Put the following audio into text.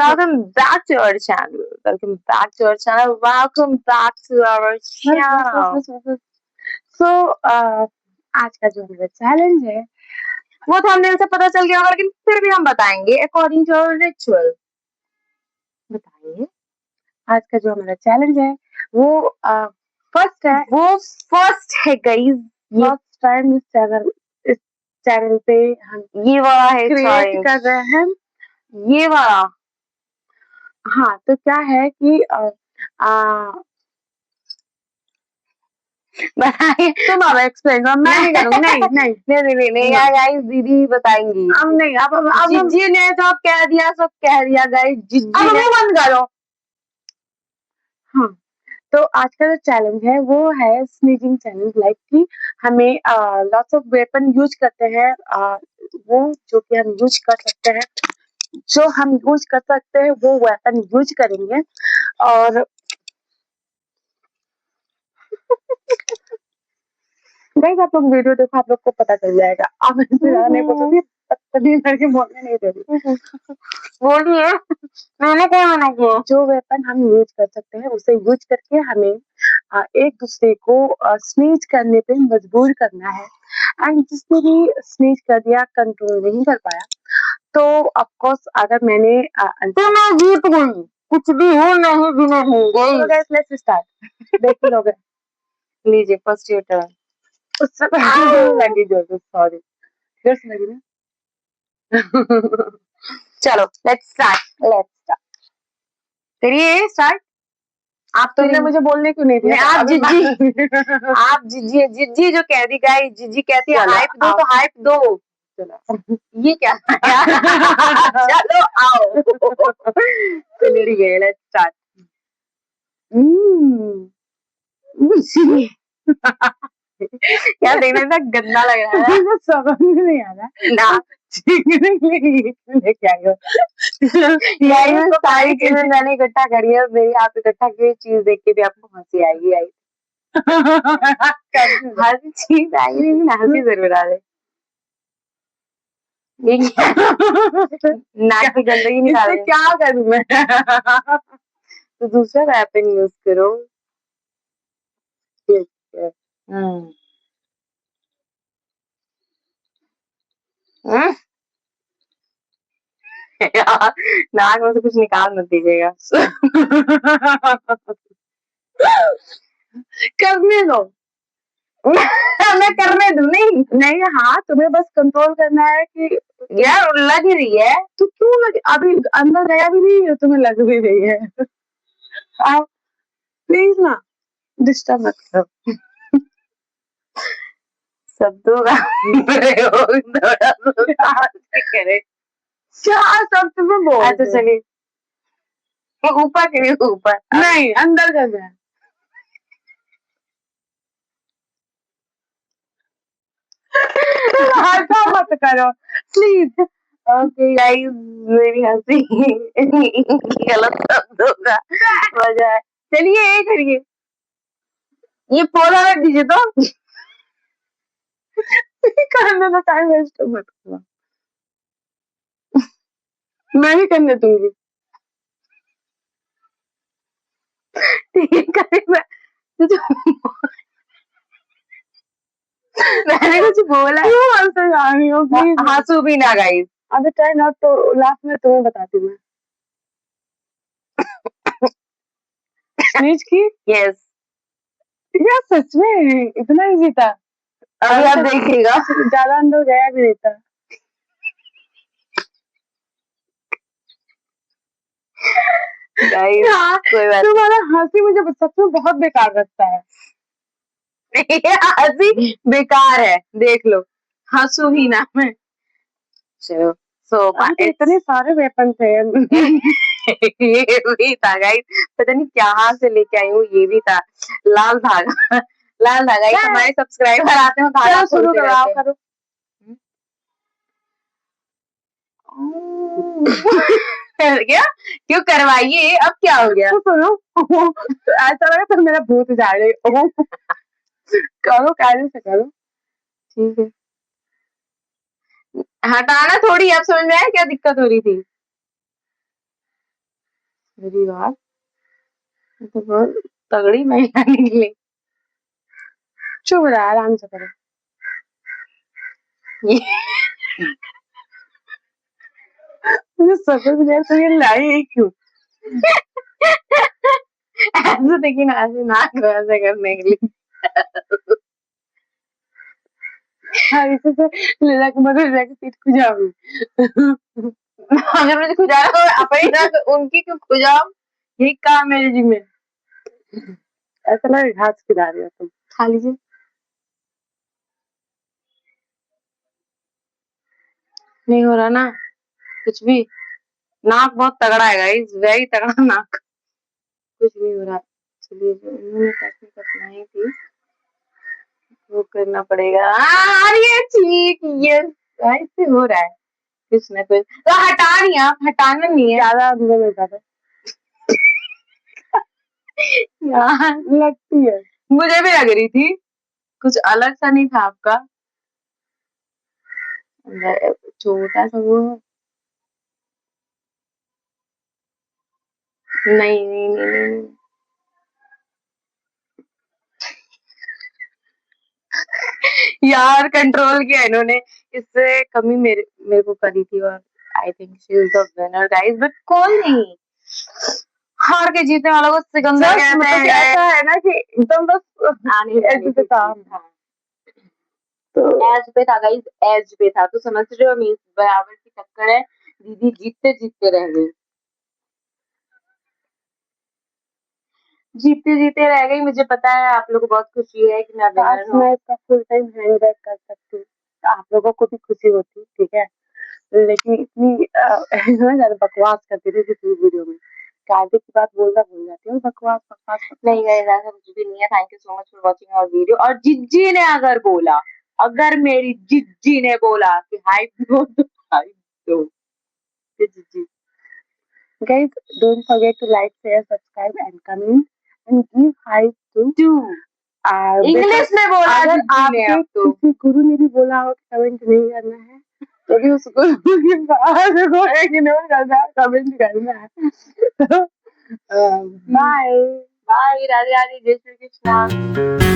welcome back to our channel. Welcome back to our channel. Welcome back to our channel. So आज का जो मेरा challenge है वो थंबनेल से पता चल गया होगा, लेकिन फिर भी हम बताएंगे अकॉर्डिंग टू आवर रिचुअल. बताइए आज का जो हमारा चैलेंज है वो फर्स्ट है. वो फर्स्ट है गाइस. फर्स्ट टाइम इस चैनल पे हम ये वाला है क्रिएट कर रहे हैं. ये वाला. हाँ, तो क्या है कि बताइए. तुम अब एक्सप्लेन. मैं नहीं करूँगी. नहीं यार गाइस, दीदी बताएंगी. अब नहीं. अब जिज्जी ने तो कह दिया, सब कह दिया गाइस. जिज्जी अब ने बंद करो. हाँ, तो आज का जो चैलेंज है वो है स्नीजिंग चैलेंज. लाइक कि हमें लॉट्स ऑफ वेपन यूज करते हैं, वो जो कि हम यूज कर सकते हैं, जो हम यूज कर सकते हैं वो वेपन यूज करेंगे. और गाइस आप लोग वीडियो देखो, आप लोग को पता चल जाएगा. आप नहीं बोलोगे, करके बोलने नहीं दे रही. बोलिए. मैंने क्या मना किया? जो वेपन हम यूज कर सकते हैं उसे यूज करके हमें एक दूसरे को स्नीज करने पे मजबूर करना है. एंड जिसने भी स्नीज कर दिया, कंट्रोल नहीं कर पाया, तो ऑफ कोर्स अगर मैंने तो मैं जीत गई. कुछ भी हो, नहीं भी नहीं गई. Guys let's start. देख लोगे. लीजिए फर्स्ट योर टर्न. उससे पहले लगी जो सॉरी फिर से लगी ना. चलो लेट्स स्टार्ट. करिए स्टार्ट. आप तुमने मुझे बोलने क्यों नहीं दिया? आप जिज्जी जो कह दी गाइस, जिज्जी कहती है हाइप दो, तो हाइप दो. ये क्या चलो आओ. चलिए लेट्स स्टार्ट. यार देखने में गंदा लग रहा है. समझ में नहीं आ रहा ना. लेके आई हो. सारी चीजें मैंने इकट्ठा करी है. मेरी आप इकट्ठा की चीज देख के भी आपको हंसी आएगी. हर चीज आएगी, लेकिन हंसी जरूर आ रही. नाक की गंदगी निकाल. क्या करूं मैं? तो दूसरा वेपन यूज करो. नाक में से कुछ निकाल मत दीजिएगा. करने दो. मैं करने दूं? नहीं. हाँ, तुम्हें बस कंट्रोल करना है कि यार लग रही है. तो क्यों लगे? अभी अंदर गया भी नहीं है, तुम्हें लग भी रही है. आप प्लीज ना डिस्टर्ब मत करो. शब्दों का प्रयोग थोड़ा करे. क्या सब तुम्हें बोल. अच्छा चलिए. ऊपर करिए. ऊपर नहीं, अंदर करना है. ऐसा मत करो प्लीज. ओके गाइस, मेरी हंसी गलत शब्दों का वजह है. चलिए ये करिए. ये पौधा रख दीजिए तो. करने दो. टाइम वेस्ट मत करो. मैं भी करने दूंगी. ठीक है. मैंने कुछ बोला. क्यों हंसे जा रही हो? प्लीज हंसू भी ना गाइस. अभी टाइम आउट तो लास्ट में तुम्हें बताती हूँ. स्नीज की. यस. यार सच में इतना इजी था. अभी आप देखिएगा. ज्यादा अंदर गया भी नहीं था. कोई बात. तुम्हारा हंसी मुझे सच में बहुत बेकार लगता है. हंसी बेकार है. देख लो. हंसू ही ना मैं. चलो इतने सारे वेपन थे. ये भी था गाइस. पता नहीं कहाँ से लेके आई हूँ. ये भी था लाल धागा. लाल धागा. ये हमारे सब्सक्राइबर आते हैं, धागा शुरू करो. क्या क्यों करवाइए. अब क्या हो गया? तो सुनो. ऐसा लगा तो मेरा भूत जा रही. करो कैसे से करो. ठीक है. हटाना थोड़ी. अब समझ में आया क्या दिक्कत हो रही थी. मेरी बात तो बहुत तगड़ी महिला निकली। चुप रहा, आराम से करो। मुझे समझ नहीं आता ये लाई है क्यों? ऐसे देखिए ना, ऐसे नाक वैसे करने के लिए। हाँ, इसे से ले जाके मदर जाके पीठ खुजाऊंगी। अगर मुझे खुजा रहा हो अपनी ना, तो उनकी क्यों खुजाओ? यही काम मेरे जी में। ऐसा लग रहा घास खिला रही हो तुम। खा लीजिए। नहीं हो रहा ना कुछ भी। नाक बहुत तगड़ा है गाइस, वेरी तगड़ा नाक। कुछ नहीं हो रहा। चलिए, जो उन्होंने टेक्निक अपनाई थी वो करना पड़ेगा। आ रही है ठीक, ये ऐसे हो रहा है कुछ ना कुछ। तो हटा नहीं, आप हटाना नहीं है। ज्यादा अंदर में ज्यादा यार लगती है। मुझे भी लग रही थी, कुछ अलग सा नहीं था आपका। छोटा सा वो। नहीं नहीं नहीं नहीं, नहीं। यार कंट्रोल किया इन्होंने, इससे कमी मेरे को करी थी। और I think she is the winner guys, but कोई नहीं, हार के जीतने वालों को सिकंदर कहते मतलब हैं। ऐसा है ना कि एकदम बस आने ऐसे से काम था, तो एज पे था गाइस, एज पे था, तो समझ रहे हो, मीन्स बराबर की टक्कर है। दीदी जीतते जीतते रह गई, जीतते जीते रह गई। मुझे पता है आप लोगों को बहुत खुशी है कि मैं काश विनर हूँ। मैं इसका फुल टाइम हैंड बैक कर सकती, आप लोगों को भी खुशी होती, ठीक है। लेकिन इतनी ज्यादा बकवास करती थी पिछली वीडियो में, कार्तिक की बात बोलना भूल जाती हूँ, बकवास बकवास नहीं गाइस, ऐसा कुछ भी नहीं है। Thank you so much for watching our video. और जिज्जी ने अगर बोला, अगर मेरी जिज्जी ने बोला कि हाइप दो तो हाइप दो, तो जिज्जी। guys, don't forget to like, share, subscribe and comment and give hype to English में बोला अगर जिज्जी ने, आपके अब तो किसी गुरु ने भी बोला हो कि कमेंट नहीं करना है, तो भी उस गुरु की बात को इग्नोर करना है, कमेंट करना है। बाय बाय, राधे राधे, जय श्री कृष्णा।